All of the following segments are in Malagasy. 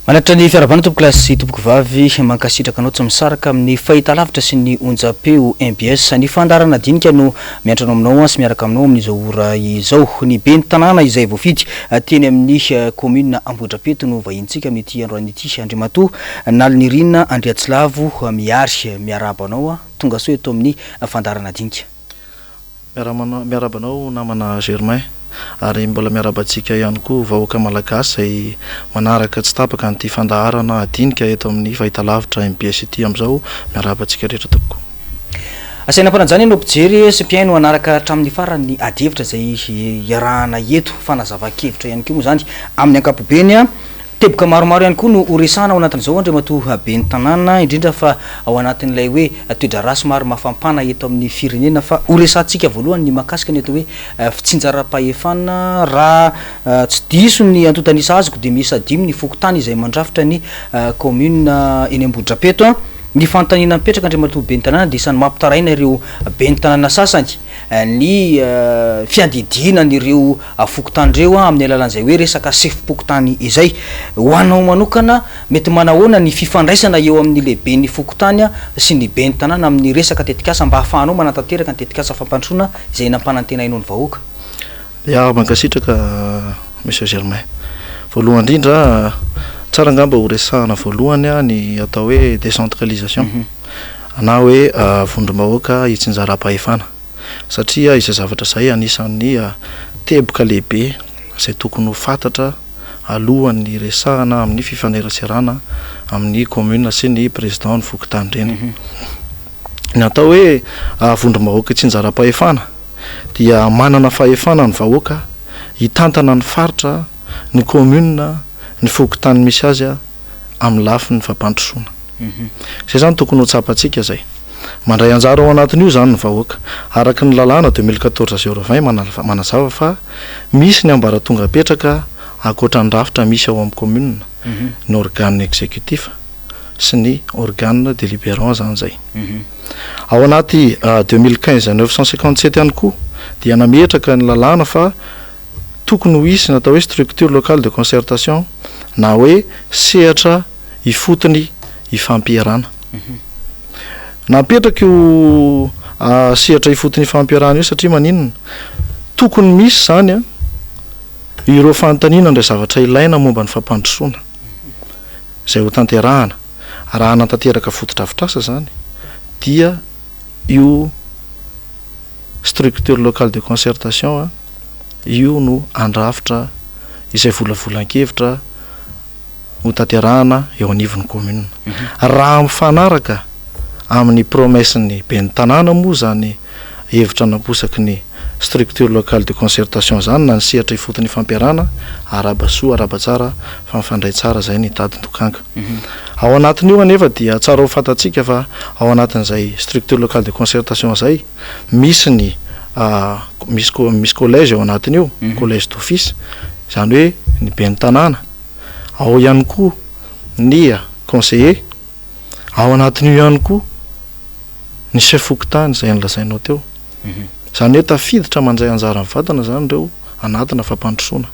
Manatra ny fiarabana tompoko lasy tompoko vavy mankasitraka anao tsy misaraka amin'ny fahitalavitra sy ny onjapeo MBS ny fandarana dinika no miantrano aminao sy miaraka aminao amin'izao ora izao ny ben'ny tanàna izay voafidy teny amin'ny commune Ambohidrapeto no vahintsika amin'ity androany ity Andriamatoa Nalinirina Andriatsilavo miary miarabanao tonga soa eto amin'ny fandarana dinika. Miarabanao namana Germain ary mbola miarabantsika ihany koa vahoaka malagasy izay manaraka tsy tapaka an'ity fandaharana dinika eto amin'ny fahitalavitra MBS ity amin'izao miarabantsika rehetra tompoko. Asaina mpananjany no mpijery sy mpiaino manaraka hatramin'ny farany adihevitra izay iarahana eto fanazava-kevitra ihany koa moa zany amin'ny ankapobeny teboka maromaro ihany koa no oresana ao anatin'izao Andriamatoa ben'ny tanàna indrindra fa ao anatin'ilay hoe toedra ratsy maro mafampana eto amin'ny firenena fa oresantsika voalohany ny mahakasika ny eto hoe fitsinjaram-pahefana raha tsy diso ny antotanisa azoko dia miisa 5 ny fokotany izay mandrafitra ny commune eny Ambohidrapeto ny fantanina mipetraka Andriamatoa ben'ny tanàna dia isany mampitaraina ireo ben'ny tanàna sasany ny fiadidina ireo fokotandreo amin'ny alalan'izay hoe resaka sefim-pokotany izay hoanao manokana mety manahoana ny fifandraisana eo amin'ny lehibe ny fokotany sy ny ben'ny tanàna amin'ny resaka tetikasa mba hahafahanao manatanteraka ny tetikasa fampandrosoana izay nampanantenainao ny vahoaka. Ya mankasitraka Monsieur Germain, voalohany indrindra tsara ngamba horesahana voalohany ny atao hoe décentralisation na hoe vondrom-bahoaka hitsinjaram-pahefana satria izay zavatra izay anisan'ny teboka lehibe izay tokony ho fantatra alohan'ny resahana amin'ny fifaneraserana amin'ny commune sy ny président ny fokotany reny. Ny atao hoe vondrom-bahoaka hitsinjaram-pahefana dia manana fahefana ny vahoaka hitantana ny faritra ny commune ny fokotany misy azy amin'ny lafiny fampandrosoana. Izay zany tokony ho tsapantsika zay. Mandray anjara ao anatin'io zany ny vahoaka. Araka ny lalàna 2014-020 manazava fa misy ny ambaratonga apetraka ankoatra ny rafitra misy ao amin'ny commune ny organe exécutif sy ny organe délibérant zany zay. Ao anaty 2015-957 ihany koa dia nametraka ny lalàna fa tokony ho isy natao hoe structure locale de concertation na hoe sehatra ifotony ifampiarana. Napetraka io sehatra ifotony ifampiarana io satria maninona tokony misy zany ireo fantanina indray zavatra ilaina momba ny fampandrosoana izay ho tanterahana raha natanteraka fotodrafitrasa zany dia io structure locale de concertation io no andrafitra izay volavolan-kevitra ho tanterahana eo anivon'ny commune. Raha mifanaraka amin'ny promesse-ny ben'ny tanàna moa zany hevitra naposaky ny structure locale de concertation zany na ny sehatra ifotony fampiarana arabasoa arabatsara fa mifandray tsara zay ny tadin-dokanga. Ao anatin'io anefa dia tsara ho fantatsika fa ao anatin'izay structure locale de concertation zay misy ny misy collège ao anatin'io collège d'office zany hoe ny ben'ny tanàna, ao ihany koa ny conseiller, ao anatin'io ihany koa ny chef fokotany izay nolazainao teo. Zany hoe tafiditra mandray anjara amin'ny vatana zany ireo anatina fampandrosoana.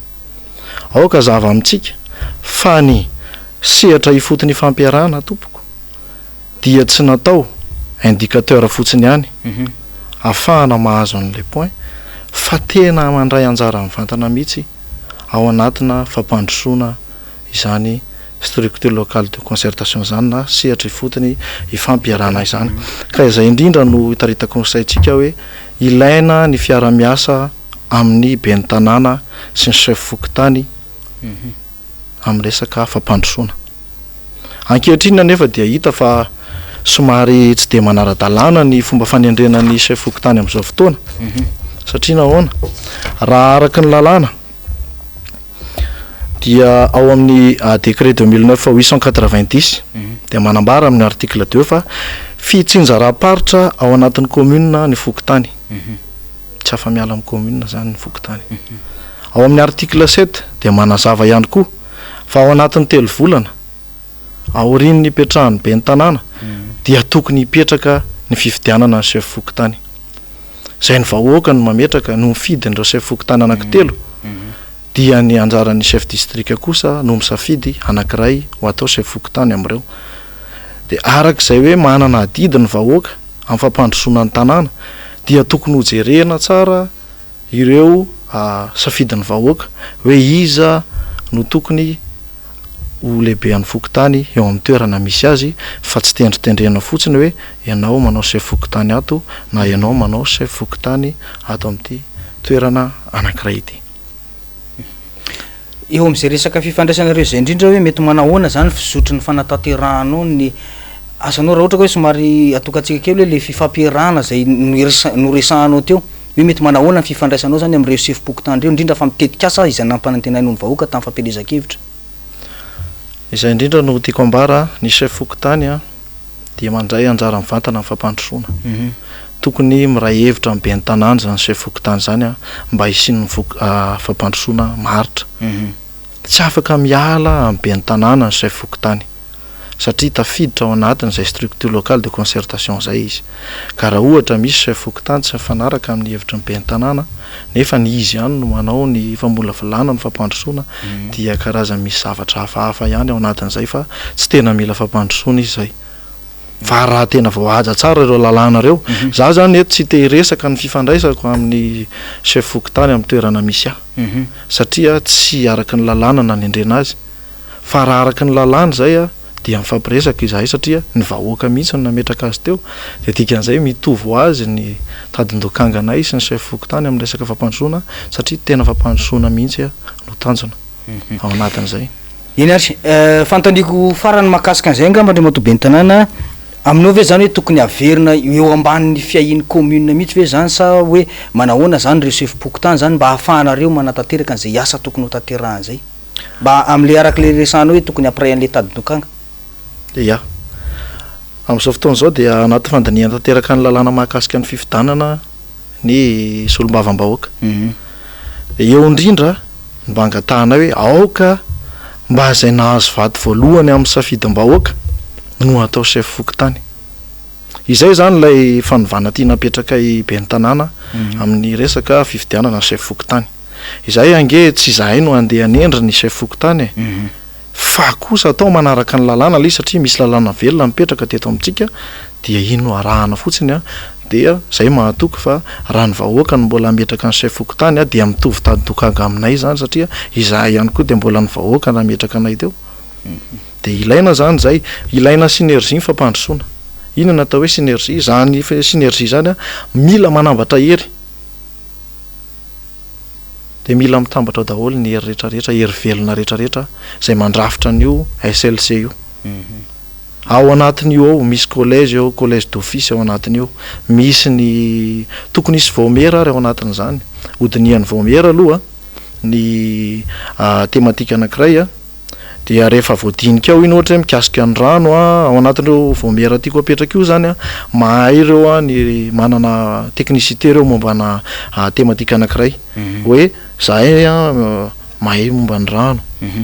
Ao ka zava amintsika fa ny sehatra ifotony fampiarana tompoko dia tsy natao indicateur fotsiny ihany ahafahana mahazo an'ilay point fa tena mandray anjara amin'ny vatana mihitsy ao anatina fampandrosoana izany structure locale de concertation zany na sehatra ifotony ifampiarana izany. Ka izay indrindra no hitaritako ny saintsika hoe ilaina ny fiara-miasa amin'ny ben'ny tanàna sy ny chef fokotany amin'ny resaka fampandrosoana. Ankehitriny anefa dia hita fa somary tsy de manara-dalàna ny fomba fanendrenan'ny chef fokotany amin'izao fotoana satria nahoana raha araka ny lalàna dia ao amin'ny décret 2009-890 dia manambara amin'ny article 2 fa fitsinjaram-paritra ao anatin'ny commune ny fokotany tsy afa-miala amin'ny commune zany ny fokotany. Ao amin'ny article 7 dia manazava ihany koa fa ao anatin'ny 3 volana aorian'ny hipetrahan'ny ben'ny tanàna dia tokony hipetraka ny fifidianana ny chef fokotany. Zay ny vahoaka no mametraka no mifidy nireo chef fokotany anankitelo dia ny anjaran'ny chef district kosa no misafidy anankiray ho atao chef fokontany am'ireo de arak'izay hoe manana adidy ny vahoaka amin'ny fampandrosoana ny tanàna dia tokony hojerena tsara ireo safidin'ny vahoaka hoe iza no tokony ho lehibe an'ny fokontany eo amin'ny toerana misy azy fa tsy tendritendrena fotsiny hoe ianao manao chef fokontany ato na ianao manao chef fokontany ato amin'ity toerana anankiray ity. Eo amin'izay resaka fifandraisanareo zay indrindra hoe mety manahoana zany fizotry ny fanatanterahana ny asanao raha ohatra hoe somary atokantsika kely hoe le fifampiarahana zay noresahanao teo hoe mety manahoana ny fifandraisanao zany amin'ireo chef fokontany reo indrindra fa mitetika asa izay nampanantenainao ny vahoaka tamin'ny fampelezan-kevitra. Izay indrindra no tiako ambara ny chef fokontany dia mandray anjara mivantana amin'ny fampandrosoana. Tokony miray hevitra amin'ny ben'ny tanàna zany chef fokontany zany mba hisian'ny fampandrosoana maritra. Tsy afaka miala amin'ny ben'ny tanàna ny chef fokontany satria tafiditra ao anatin'izay structure locale de concertation zay izy ka raha ohatra misy chef fokontany tsy mifanaraka amin'ny hevitra ny ben'ny tanàna nefa ny izy ihany no manao ny famolavolana ny fampandrosoana dia karazany misy zavatra hafahafa ihany ao anatin'izay fa tsy tena mila fampandrosoana izy zay fa raha tena voahaja tsara ireo lalàna reo za zany eto tsy te resaka ny fifandraisako amin'ny chef fokontany amin'ny toerana misy satria tsy araky ny lalàna na ny endrena azy fa raha araky ny lalàna zay dia mifampiresaka izahay satria ny vahoaka mihitsy no nametraka azy teo de dikan'izay mitovy ho azy ny tadin-dokanganay sy ny chef fokontany amin'ny resaka fampandrosoana satria tena fampandrosoana mihitsy no tanjona ao anatin'izay. Eny ary fantaniako farany mahakasika an'izay angamba ndray matoben'ny tanàna aminao ve zany hoe tokony averina eo ambanin'ny fiahin'ny commune mihitsy ve zany sa hoe manahoana zany reo chef fokontany zany mba hahafahanareo manatanteraka an'izay asa tokony ho tanterahana mba amin'le arak'le resanao hoe tokony ampray an'le tadin-dokanga. Ya amin'izao fotoana izao dia anaty fandaniana tanteraka ny lalàna mahakasika ny fifidanana ny solombavam-bahoaka eo indrindra mba angatahana hoe aoka mba izay nahazo vady voalohany amin'ny safidim-bahoaka no atao chef fokontany izay zany ilay fanovana tia napetraka i ben'ny tanàna amin'ny resaka fifidianana chef fokontany izay ange tsy izahay no andeha anendry ny chef fokontany fa kosa atao manaraka ny lalàna le satria misy lalàna velona mipetraka teto amintsika dia ino no arahana fotsiny dia zay mahatoky fa raha ny vahoaka no mbola ametraka ny chef fokontany dia mitovy tadin-dokanga aminay zany satria izahay ihany koa dia mbola ny vahoaka no ametraka anay teo de ilaina zany zay ilaina synergie ny fampandrosoana ino natao hoe synergie zany synergie zany mila manambatra hery de mila mitambatra daholo ny hery rehetrarehetra hery velona rehetrarehetra zay mandrafitra an'io SLC io ao anatin'io ao misy collège ao collège d'office ao anatin'io misy ny tokony isy vaomera ary ao anatin'izany hodinian'ny vaomera aloha ny tematika anankiray dia rehefa voadinika ao iny ohatra hoe mikasika ny rano ao anatin'ireo vaomera tiako apetraka io zany mahay ireo ny manana technicité reo mombana tematika anankiray hoe zahay mahay momba ny rano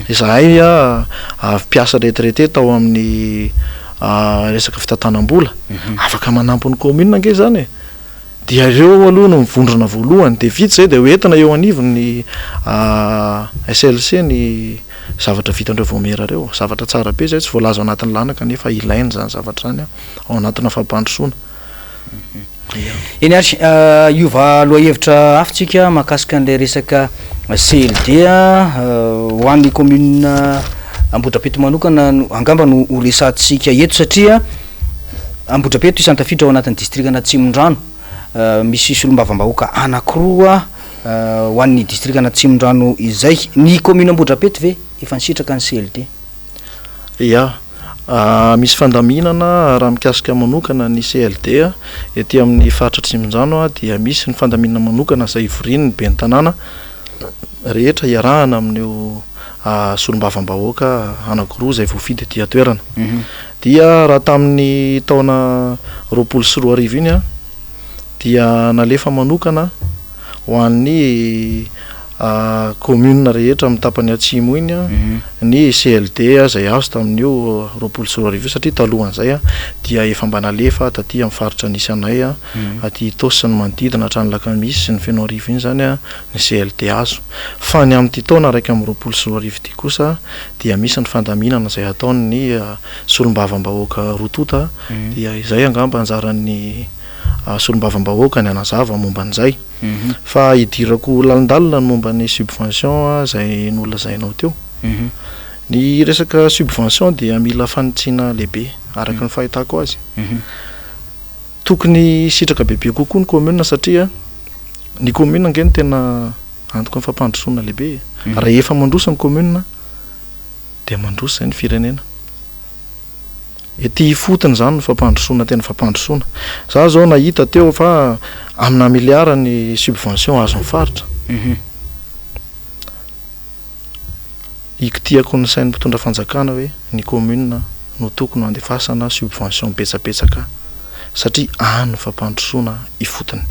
zahay mpiasa retraité tao amin'ny resaka fitantanam-bola afaka manampy ny commune ange zany dia ireo aloha no mivondrona voalohany de vita zay de hoentina eo anivony SLC ny zavatra vitandreo vaomera reo zavatra tsara be zay tsy voalaza ao anatin'ny lanaka nefa ilainy zany zavatra zany ao anatina fampandrosoana. Eny ary iova lohahevitra hafitsika mahakasika an'ilay resaka CLD ho an'ny commune Ambohidrapeto manokana angamba no resantsika eto satria Ambohidrapeto isany tafiditra ao anatin'ny distrikana Tsimon-drano misy solombavam-bahoaka anankiroa ho an'ny distrikana Tsimon-drano izay ny commune Ambohidrapeto ve efa nisitraka ny CLD? Ya misy fandaminana raha mikasika manokana ny CLD ety amin'ny faritra Tsimon-drano dia misy ny fandaminana manokana izay ivorian'ny ben'ny tanàna rehetra iarahana amin'io solombavam-bahoaka anankiroa izay voafidy ety toerana dia raha tamin'ny taona 2024 iny dia nalefa manokana ho an'ny commune rehetra amin'ny tapany atsimo iny a ny CLD zay azo tamin'io 24 satria talohan'izay a dia efa mba nalefa taty amin'ny faritra nisy anay a aty tosy ny manodidina hatrany lakamisy sy ny feno arivo iny zany a ny CLD azo fa ny amin'ity taona raiky amin'ny 24 ity kosa dia misy ny fandaminana zay ataony ny solombavam-bahoaka rotota dia izay angamba anjaran'ny solombavam-bahoaka ny anazava momba an'izay fa idirako lalindalina ny momba ny subvention zay nolazainao teo ny resaka subvention dia mila fanitsiana lehibe araka ny fahitako azy tokony sitraka bebe kokoa ny commune satria ny commune angeny tena antoka ny fampandrosoana lehibe rehefa mandrosa ny commune dia mandrosa ny firenena ety fotony zany ny fampandrosoana tena fampandrosoana za zao nahita teo fa amina miliara ny subvention azo faritra ikitiako ny sainy mpitondra fanjakana hoe ny commune no tokony andefasana subvention betsabetsaka satria any fampandrosoana ifotony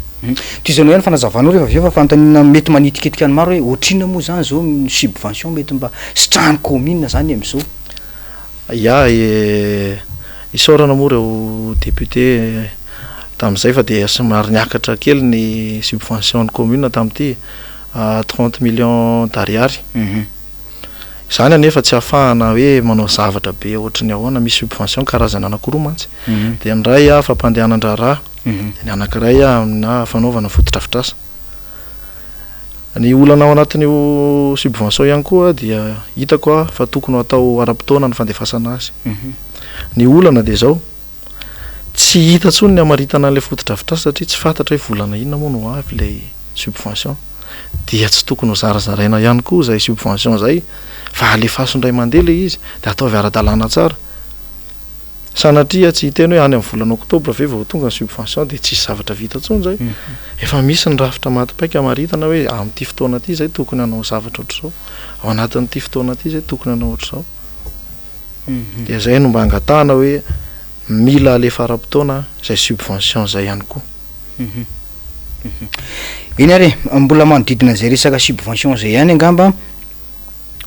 tizanao ihany fanazavanao rehefa aveo fa fantanina mety manitiketika ny maro hoe ohatrina moa zany zao subvention mety mba sitrahany commune zany amin'izao isaorana moa reo député tamin'izay fa dia somary niakatra kely ny subvention ny commune tamin'ity 30 millions d'ariary zany anefa tsy ahafahana hoe manao zavatra be ohatrany ahoana misy subvention karazana anankiroa mantsy dia ny ray a fampandehanan-draharaha ny anankiray a amina fanaovana fotodrafitrasa ny olana ao anatin'io subvention ihany koa dia hitako fa tokony atao ara-potoana ny fandefasana azy ny olana dia zao tsy hita tsony ny amaritana an'ilay fotodrafitrasa satria tsy fantatra hoe volana inona moa no avy ilay subvention dia tsy tokony ho zarazaraina ihany koa zay subvention zay fa alefasondray mandeha le izy dia ataovy ara-dalàna tsara sanatria tsy hiteny hoe any amin'ny volana oktobra ve vao tonga ny subvention dia tsisy zavatra vita tsony zay efa misy ny rafitra matipaika amaritana hoe amin'ity fotoana ity zay tokony hanao zavatra ohatr'izao ao anatin'ity fotoana ity zay tokony hanao ohatr'izao dia zay no mba angatahana hoe mila alefa ara-potoana zay subvention zay ihany koa iny ary mbola manodidina zay resaka subvention zay ihany angamba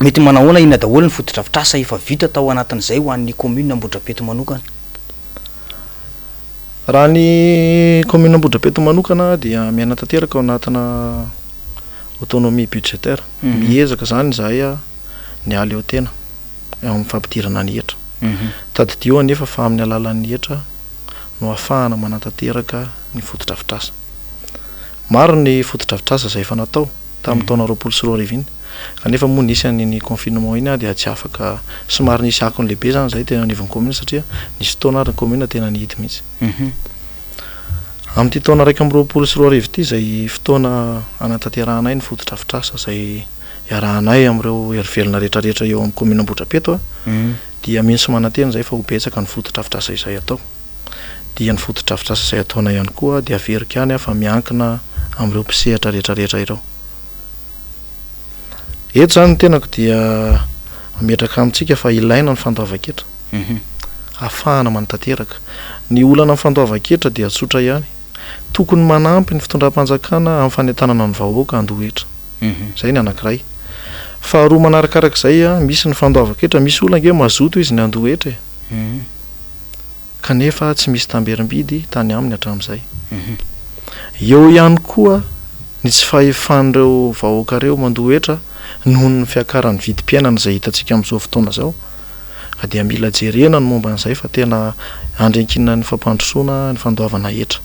mety manahoana inona daholo ny fotodrafitrasa efa vita tao anatin'izay ho an'ny commune Ambohidrapeto manokana raha ny commune Ambohidrapeto manokana dia miaina tanteraka ao anatina autonomie budgétaire miezaka zany zahay a ny aly eo tena amin'ny fampidirana ny hetra tadidio anefa fa amin'ny alalan'ny hetra no ahafahana manantanteraka ny fotodrafitrasa maro ny fotodrafitrasa zay efa natao tamin'ny taona 24 iny kanefa moa nisy ny confinement iny dia tsy afaka somary nisy akony lehibe zany zay tena anivon'ny commune satria nisy taona ary ny commune tena nihidy mihitsy amin'ity taona raiky amin'ny 24 ity zay fotoana anatanteranay ny fotodrafitrasa zay iarahanay amin'ireo herivelona rehetrarehetra eo amin'ny commune Ambohidrapeto dia minsy manantena zay fa ho betsaka ny fotodrafitrasa izay atao dia ny fotodrafitrasa izay ataona ihany koa dia averika any fa miankina amin'ireo mpisehatra rehetrarehetra ireo eto zany ny tenako dia metraka amintsika fa ilaina ny fandoavan-ketra ahafahana manantanteraka ny olana ny fandoavan-ketra dia tsotra ihany tokony manampy ny fitondram-panjakana amin'ny fanentanana ny vahoaka andohetra zay ny anankiray faharoa manarakarak'izay a misy ny fandoavan-ketra misy olona nge mazoto izy ny andohetra kanefa tsy misy tamberim-bidy tany aminy hatramin'izay eo ihany koa ny tsy fahefan'ireo vahoaka reo mandohetra noho ny fiakaran'ny vidim-piainana zay hitantsika amin'izao fotoana zao ka dia mila jerena ny momba an'izay fa tena andrenkina ny fampandrosoana ny fandoavana hetra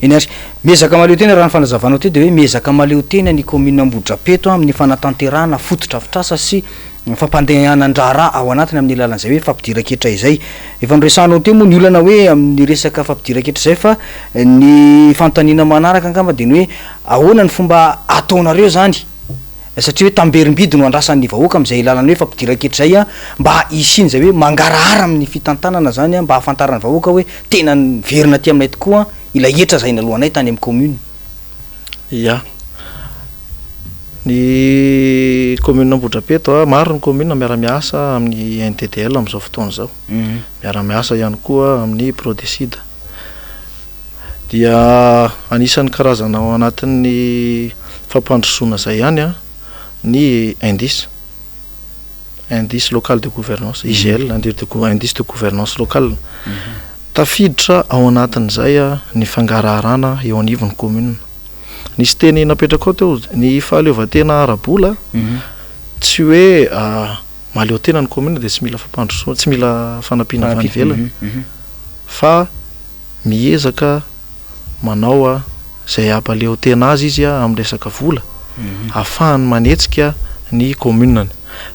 iny ary miezaka maleo tena raha ny fanazavanao ty de hoe miezaka maleo tena ny commune Ambohidrapeto amin'ny fanatanterahana fotodrafitrasa sy fampandehanan-draharaha ao anatiny amin'ny alalan'izay hoe fampidiran-ketra izay efa noresanao teo moa ny olana hoe amin'ny resaka fampidiran-ketra izay fa ny fanontaniana manaraka angamba de ny hoe ahoana ny fomba ataonareo zany satria hoe tamberim-bidy no andrasan'ny vahoaka amin'izay lalany hoe fampidiran-ketra zay a mba isiny zay hoe mangarahara amin'ny fitantanana zany a mba hafantaran'ny vahoaka hoe tena verina ty aminay tokoa ila hetra zay nalohanay tany amin'ny commune ya ny commune Ambohidrapeto maro ny commune miara-miasa amin'ny NTDL amin'izao fotoana zao miara-miasa ihany koa amin'ny Prodesida dia anisan'ny karazana ao anatin'ny fampandrosoana zay ihany a ny indice local de gouvernance IGL indice de gouvernance locale tafiditra ao anatin'izay a ny fangaraharaana eo anivon'ny commune. Nisy teny napetraka ao teo ny fahaleovantena ara-bola tsy hoe maleo tena ny commune de tsy mila fampandrosoana tsy mila fanampiana avy ivelany fa miezaka manao a zay ampaleo tena azy izy a amin'ny resaka vola ahafahany manetsika ny communeny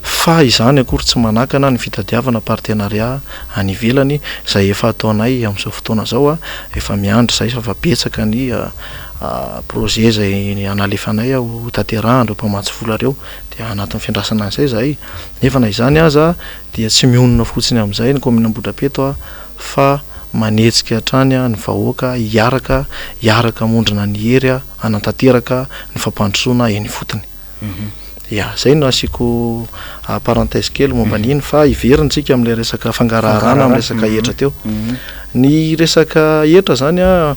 fa izany akory tsy manakana ny fitadiavana partenariat any ivelany zay efa ataonay amin'izao fotoana zao a efa miandry zay fa betsaka ny projet zay analefanay ho tanterahana mpamatsy vola reo dia anatin'ny fiandrasana an'izay zay nefa na izany aza dia tsy mionona fotsiny amin'izay ny commune Ambohidrapeto a fa manetsika hatrany ny vahoaka hiaraka mondrina ny hery a anatanteraka ny fampandrosoana eny fotony. Ya zay no asiko parenthèse kely momba an'iny fa iverintsika amin'ilay resaka fangaraharaana amin'ny resaka hetra teo. Ny resaka hetra zany a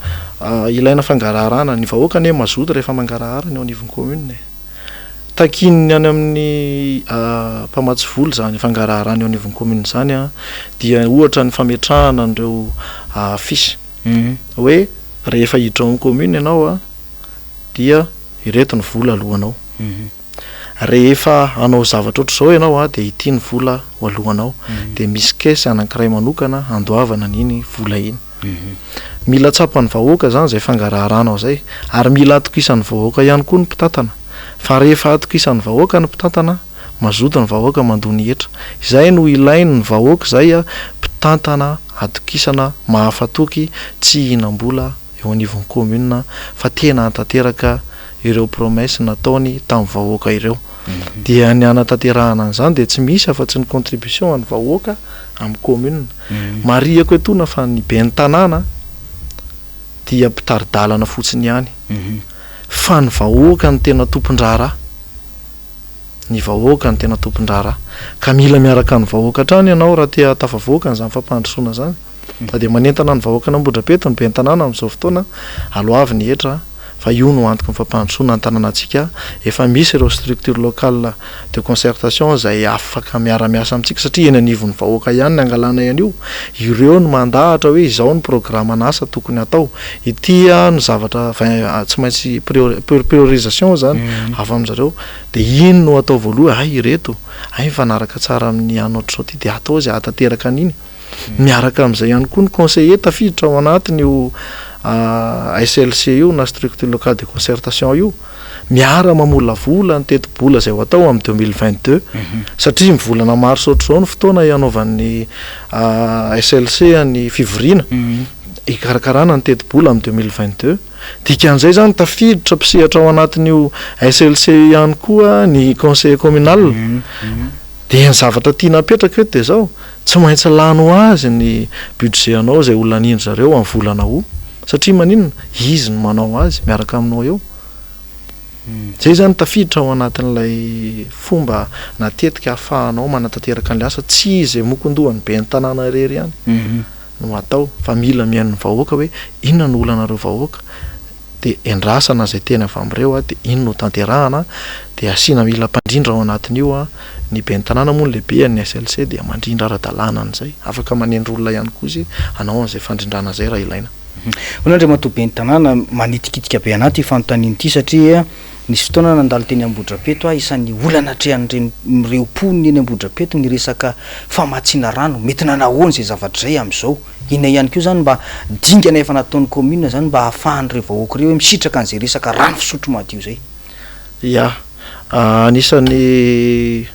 ilaina fangaraharaana ny vahoaka ny mazoto rehefa mangarahara ny ao anivon'ny commune takininy any amin'ny mpamatsy vola zany fangaraharaana eo anivon'ny commune zany a dia ohatra ny fametrahana an'ireo fisy hoe rehefa hiditra ao amin'ny commune ianao a dia ireto ny vola alohanao rehefa anao zavatra ohatr'izao ianao a dia ity ny vola ho alohanao dia misy kesy anankiray manokana andoavana n'iny vola iny. Mila tsapany vahoaka zany zay fangaraharaana ao zay ary mila atokisan'ny vahoaka ihany koa ny mpitantana fa rehefa atokisan'ny vahoaka ny mpitantana mazoto ny vahoaka mandony hetra izay no ilainy ny vahoaka zay a mpitantana atokisana mahafatoky tsy hinam-bola eo anivon'ny commune fa tena antanteraka ireo promesse nataony tamin'ny vahoaka ireo dia ny anatanterahana an'izany dia tsy misy afa-tsy ny contribution any vahoaka amin'ny commune. Mariako etona fa ny ben'ny tanàna dia mpitaridalana fotsiny ihany fa ny vahoaka ny tena tompon-draharaha ka mila miaraka ny vahoaka hatrany ianao raha tia tafavoaka n'izany fampandrosoana zany dia manentana ny vahoaka n'Ambohidrapeto ny ben'ny tanàna amin'izao fotoana aloavy ny hetra fa io no antoka ny fampandrosoana ny tanànantsika efa misy ireo structure locale de concertation zay afaka miara-miasa amintsika satria eny anivon'ny vahoaka ihany ny angalana an'io ireo no mandahatra hoe izao ny programme n'asa tokony atao ity no zavatra tsy maintsy priorisation zany avy amin'zareo dia iny no atao voaloha ireto mifanaraka tsara amin'ny anotr'izao ty dia atao zay atanteraka an'iny miaraka amin'izay ihany koa ny conseiller tafiditra ao anatiny io SLC io na structure locale de concertation io miara mamola vola ny teti-bola zay ho atao amin'ny 2022 satria mivolana maro sotr'izao ny fotoana ianaovan'ny SLC ny fivoriana ikarakarana ny teti-bola amin'ny 2022 dikan'izay zany tafiditra mpisehatra ao anatin'io SLC ihany koa ny conseiller communal dia ny zavatra tiana apetraka eto dia zao tsy maintsy lano azy ny budget anao zay olona anindry zareo amin'ny volana ho satria maninona izy no manao azy miaraka aminao eo zay zany tafiditra ao anatin'ilay fomba natetika ahafahanao manatanteraka an'ilay asa tsy izy mokondohany be ny tanàna rery ihany no atao fa mila mihain'ny vahoaka hoe inona no olanareo vahoaka dia endrasana zay tena avy amin'ireo dia ino no tanterahana dia asiana mila mpandrindra ao anatin'io ny be ny tanàna moa ny lehibe ny SLC dia mandrindra ara-dalàna an'izay afaka manendry olona ihany koa izy anao an'izay fandrindrana zay raha ilaina. Olandra matobe ny tanàna manitikitika be anaty fanontaniana ity satria nisy fotoana nandalo teny Ambohidrapeto isan'ny olana atrehan'ireny mireom-poniny eny Ambohidrapeto ny resaka famatsiana rano mety nanahoana zay zavatra zay amin'izao ina ihany koa zany mba dingana efa nataon'ny commune zany mba ahafahan'ireo vahoaka ireo hoe misitraka an'izay resaka rano fisotro madio zay. Anisan'ny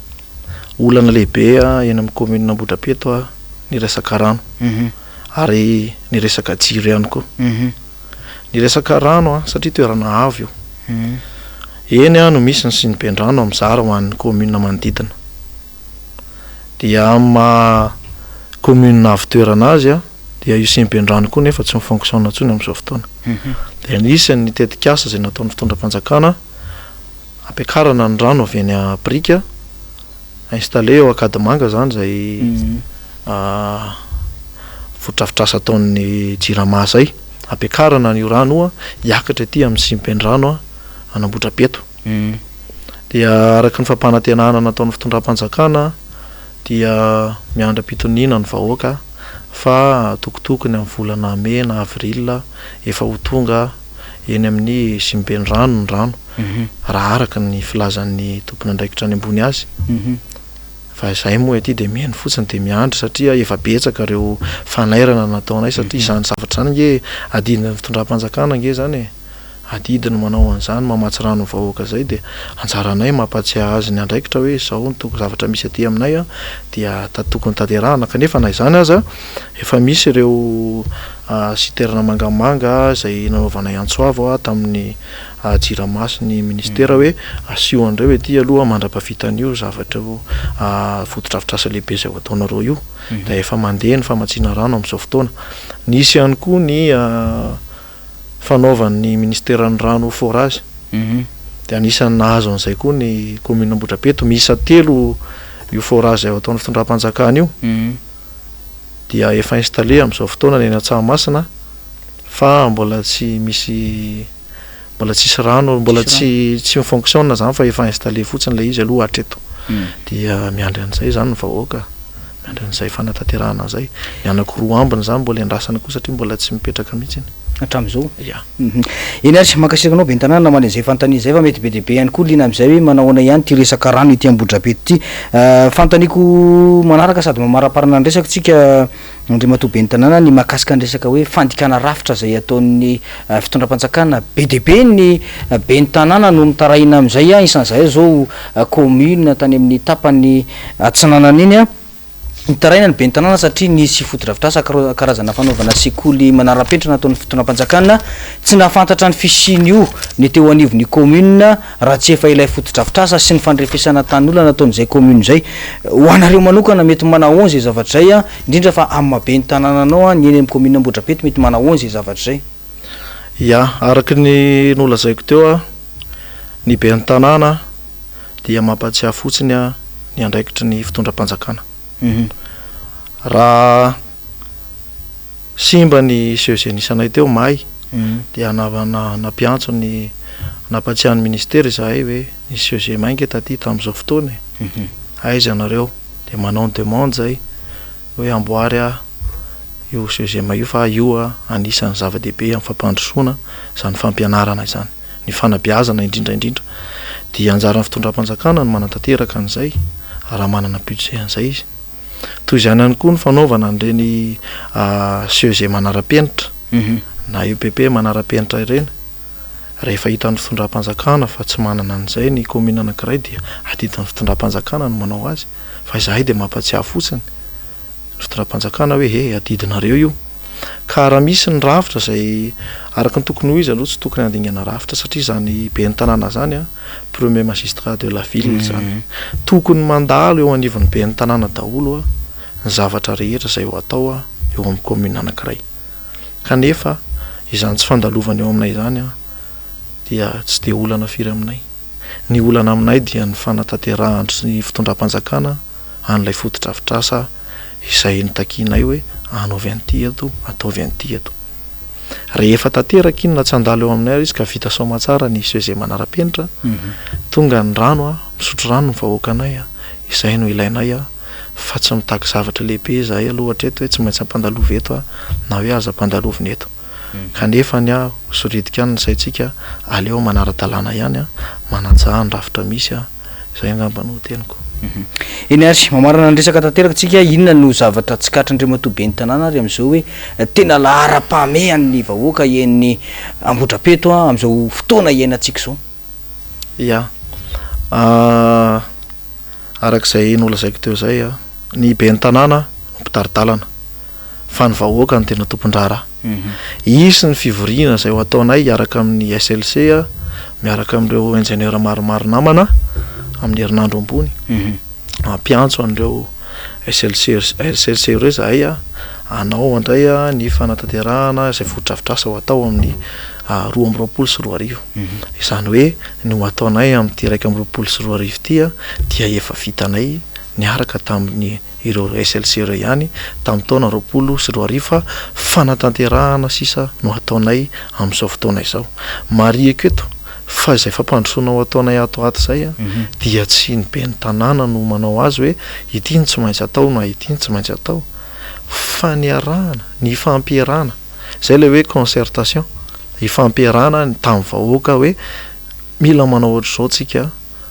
olana lehibe eny amin'ny commune Ambohidrapeto ny resaka rano ary ny resaka jiro ihany koa ny resaka rano satria toerana avo io eny no misy ny siniben-drano amin'izara ho an'ny commune manodidina dia amma commune avy toerana azy dia io siniben-drano koa nefa tsy mifonctionne intsony amin'izao fotoana dia nisy ny tetikasa zay nataon'ny fitondram-panjakana ampiakarana ny rano avy eny Aprika installé eo Akadimanga zany zay fototrafitrasa ataon'ny jirama zay ampiakarana ny rano hiakatra ety amin'ny siniben-drano an'Ambohidrapeto dia araka ny fampanantenana nataon'ny fitondram-panjakana dia miandra-pitoniana ny vahoaka fa tokotokony amin'ny volana Mai na Avril efa ho tonga eny amin'ny simbendrano ny rano raha araka ny filazan'ny tompony andraikitra any ambony azy fa izay moa aty de mihaino fotsiny de miandry satria efa betsaka ireo fanairana nataonay satria izany zavatra zany nge adidina ny fitondram-panjakana nge zany adidiny manao an'izany mamatsy rano ny vahoaka zay de anjaranay mampatsiahy azy ny andraikitra hoe zao ny toko zavatra misy aty aminay dia tokony tanterahana kanefa na izany aza efa misy ireo siterna mangamanga zay nanaovanay antsoavo tamin'ny jiramaso ny ministera hoe asio andreo ety aloha mandra-pavitan'io zavatra fotodrafitrasa lehibe zay ataonareo io da efa mandeha ny famatsiana rano amin'izao fotoana nisy ihany koa ny fanaovan'ny ministeran'ny rano forage de anisany nahazo an'izay koa ny commune Ambohidrapeto miisa 3 io forage zay ataon'ny fitondram-panjakana io dia efa installé amin'izao fotoana eny Tsahamasinà fa mbola tsisy rano mbola tsy mifonctionne zany fa efa installé fotsiny le izy aloha hatreto dia miandry an'izay zany ny vahoaka miandry an'izay fanatanterahana zay ny anakiroa ambiny zany mbola andrasana koa satria mbola tsy mipetraka mihitsy hatramin'izao ya eny ary makasikanao be tanàna namana izay fanontania zay fa mety be dehibe ihany koa lina amin'izay hoe manahoana ihany ty resaka rano ity Ambohidrapeto ity fanontaniako manaraka sady mamaraparana ny resaka tsika andrimatoa be ny tanàna ny mahakasika ny resaka hoe fandikana rafitra zay ataon'ny fitondram-panjakana be dehibe ny be ny tanàna no mitarahina amin'izay isan'izay zao commune tany amin'ny tapany atsinanana iny mitaraina ny be ny tanàna satria nisy fotodrafitrasa karazana fanaovana sekoly manara-penitra nataon'ny fitondram-panjakana tsy nahafantatra ny fisiny io ny teo anivon'ny commune raha tsy efa ilay fotodrafitrasa sy ny fandrefesana tan'olona nataon'izay commune zay ho anareo manokana mety manao zay zavatra zay indrindra fa amin'ny mabe ny tanànanao ny eny amin'ny commune Ambohidrapeto mety manao zay zavatra zay ya araky ny nolazaiko teo ny be ny tanàna dia mampatsiahy fotsiny ny andraikitry ny fitondram-panjakana raha simba ny seuzenisanay teo mahay dia napiantso ny nampatsiahan'ny ministera izahay hoe ny seuze maingy taty tamin'izao fotoana aiza anareo de manao ny demande zay hoe amboary io seuze io fa io anisan'ny zava-dehibe amin'ny fampandrosoana zany fampianarana izany ny fanabeazana indrindra dia anjaran'ny fitondram-panjakana ny manatanteraka an'izay raha manana budget an'izay izy toy izany ihany koa ny fanaovana an'ireny seuze manara-penitra na UPP manara-penitra ireny rehefa hitan'ny fitondram-panjakana fa tsy manana an'izay ny commune anankiray dia adidin'ny fitondram-panjakana no manao azy fa izahay dia mampatsiahy fotsiny ny fitondram-panjakana hoe adidinareo io ka raha misy ny rafitra zay araka ny tokony ho izy aloha tsy tokony andingana rafitra satria zany be ny tanàna zany premier magistrat de la ville zany tokony mandalo eo anivon'ny be ny tanàna daholo ny zavatra rehetra zay ho atao eo amin'ny commune anankiray kanefa izany tsy fandalovana eo aminay zany dia tsy de olana firy aminay ny olana aminay dia ny fanatanterahana sy fitondram-panjakana an'ilay fotodrafitrasa izay nitakinay hoe anaovy an'ity eto ataovy an'ity eto rehefa tanteraka iny na tsy andalo eo aminay izy ka vita soma tsara ny seuze manara-penitra tonga ny rano misotro rano ny vahoakanay izay no ilainay fa tsy mitaky zavatra lehibe zahay aloha hatreto hoe tsy maintsy ampandalova eto na hoe aza ampandalovina eto kanefa ny soridika any saitsika aleo manara-dalàna ihany manajaha ny rafitra misy izay angamba no teniko eny ary mamarana ny resaka tanteraka tsika inona no zavatra tsy katran-drimatoa be ny tanàna ary amin'izao hoe tena lahara-pamehan'ny vahoaka en'ny Ambohidrapeto amin'izao fotoana iainantsika zao ya arak'izay nolazaiko teo zay ny be ny tanàna mpitaridalana fa ny vahoaka ny tena tompon-draharaha isy ny fivoriana zay ho ataonay iaraka amin'ny SLC miaraka amin'ireo ingénieur maromaro namana amin'ny herinandro ambony ampiantso an'ireo SLC ireo zahay anao andray ny fanatanterahana izay fotodrafitrasa ho atao amin'ny 2 sy 2 izany hoe ny ho ataonay amin'ity 1 sy 2 ty dia efa vitanay niaraka tamin'ny ireo SLC ireo ihany tamin'ny taona 2 sy 2 fa fanatanterahana sisa no ataonay amin'izao fotoana izao marieko eto fa izay fampandrosoanao ataonay ato zay a dia tsy ny be ny tanàna no manao azy hoe ity ny tsy maintsy atao na ity ny tsy maintsy atao fa ny arahana ny fampiarana zay le hoe concertation ifampiarana tamin'ny vahoaka hoe mila manao ohatr'izao tsika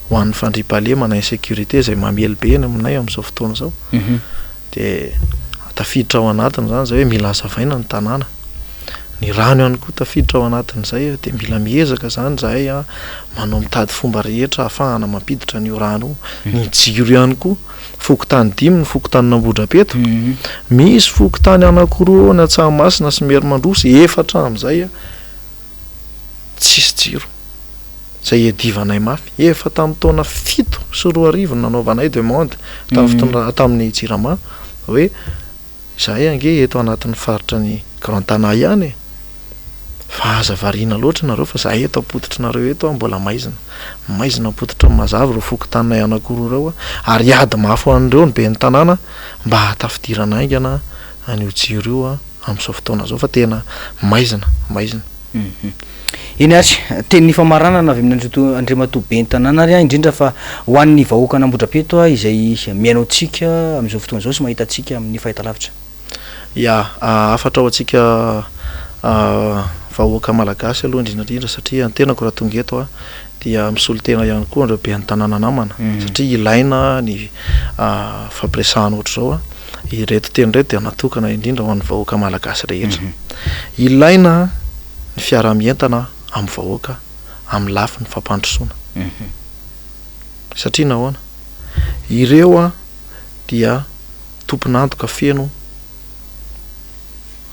ho an'ny fandriam-pahalemana insécurité zay mamely be eny aminay amin'izao fotoana zao de tafiditra ao anatiny zany zay hoe mila azavaina ny tanàna ny rano ihany koa tafiditra ao anatin'izay de mila miezaka zany zahay a manao mitady fomba rehetra ahafahana mampiditra n'io rano ny jiro ihany koa fokotany 5 ny fokotany Nambodrapeto misy fokotany anankiroa ny Tsahamasinina sy Merimandrosy 4 amin'izay a tsisy jiro zay edivanay mafy efa tamin'ny taona 7 sy 2 nanaovanay demande tamin'ny Jirama hoe zahay ange eto anatin'ny faritra ny Grand Tana ihany fa aza variana loatra nareo fa zahay eto apoditra nareo eto mbola maizina apoditra mazava ro fokotanay anankiroa reo ary ady mafy an'ireo ny be ny tanàna mba hatafidirana aingana an'io jiro io amin'izao fotoana zao fa tena maizina iny ary tenin'ny famaranana avy amin'ny Andriamatoa be ny tanàna ary indrindra fa ho an'ny vahoaka Nambodrapeto izay miainao tsika amin'izao fotoana zao sy mahita tsika amin'ny fahitalavitra afatra ao atsika vahoaka malagasy aloha indrindra satria ny tenako raha tonga eto dia misolo tena ihany koa andreo be ny tanàna namana satria ilaina ny fampiresahana ohatr'izao ireto teny reto dia natokana indrindra ho an'ny vahoaka malagasy rehetra ilaina ny fiaramientana amin'ny vahoaka amin'ny lafiny fampandrosoana satria nahoana ireo dia tompon'antoka feno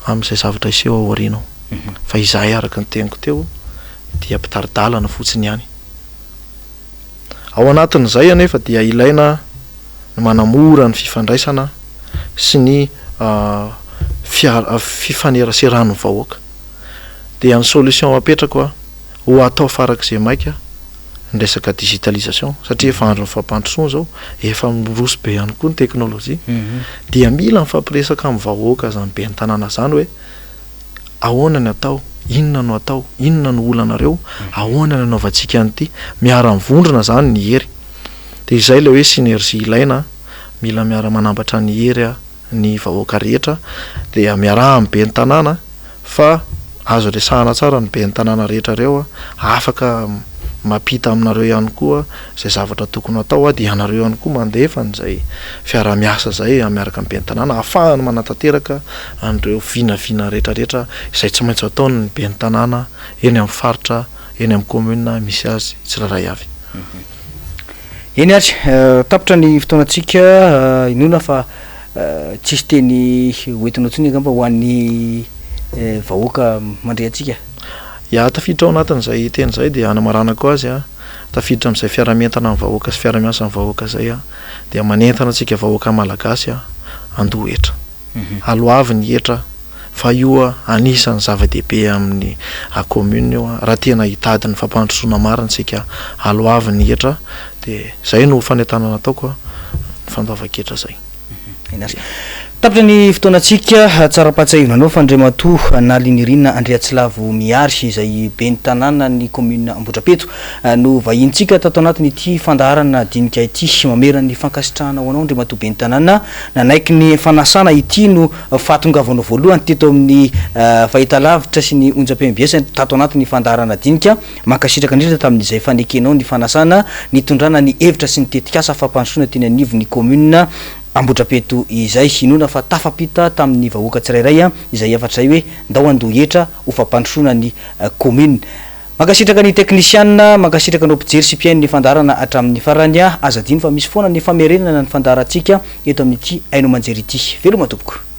amin'izay zavatra iseho ao aorianao fa izahay araka ny teniko teo dia mpitaridalana fotsiny ihany ao anatin'izay anefa dia ilaina ny manamora ny fifandraisana sy ny fifaneraseran'ny vahoaka dia ny solution apetrako ho atao farak'izay maika ny resaka digitalisation satria efa andro ny fampandrosoana zao efa miroso be ihany koa ny teknôlôjia dia mila mifampiresaka amin'ny vahoaka zany be ny tanàna zany hoe ahoana ny atao inona no atao inona no olanareo ahoana ny anaovantsika an'ity miara-mivondrona zany ny hery de izay le hoe synergie ilaina mila miara manambatra ny hery ny vahoaka rehetra dia miaraha amin'ny be ny tanàna fa azo resahana tsara ny be ny tanàna rehetra reo afaka mampita aminareo ihany koa zay zavatra tokony atao dia anareo ihany koa mandefa n'izay fiara-miasa zay miaraka amin'ny be ny tanàna ahafahany manatanteraka an'ireo vinavina rehetrarehetra izay tsy maintsy ataony ny be ny tanàna eny amin'ny faritra eny amin'ny commune misy azy tsiraray avy eny ary tapitra ny fotoanantsika inona fa tsisy teny hoentinao tsiny angamba ho an'ny vahoaka mandray atsika tafiditra ao anatin'izay teny zay dia anamaranako azy tafiditra amin'izay fiaramientana amin'ny vahoaka sy fiaramiasa amin'ny vahoaka zay dia manentana atsika vahoaka malagasy andoha etra aloavy ny etra fa io anisany zava-dehibe amin'ny commune io raha tena hitady ny fampandrosoana marina tsika aloavy ny etra de zay no fanentanana ataoko ny fandoava-ketra zay tapitra ny fotoanantsika tsara-pahatsahivonanao fa Andriamatoa Nalinirinina Andriatsilavo Miary izay be ny tanàna ny commune Ambodrapeto no vahintsika tato anatiny ity fandaharana dinika ity mamerana ny fankasitrahana ho anao Andriamatoa be ny tanàna nanaiky ny fanasana ity no fahatongavanao voalohany teto amin'ny fahitalavitra sy ny onjam-piham-biasa tato anatiny fandaharana dinika mankasitraka indrindra tamin'izay fanekenao ny fanasana ny tondrana ny hevitra sy ny tetikasa fampandrosoana teny anivon'ny commune Ambodrapeto izay inona fa tafapita tamin'ny vahoaka tsirairay izay efatra zay hoe ndao andoha etra ho fampandrosoana ny commune mankasitraka ny teknisianina mankasitraka anao mpijery sy mpiaino ny fandaharana hatramin'ny farany azadino fa misy foana ny famerenana ny fandaharantsika eto amin'ity ainao manjery ity veloma tompoko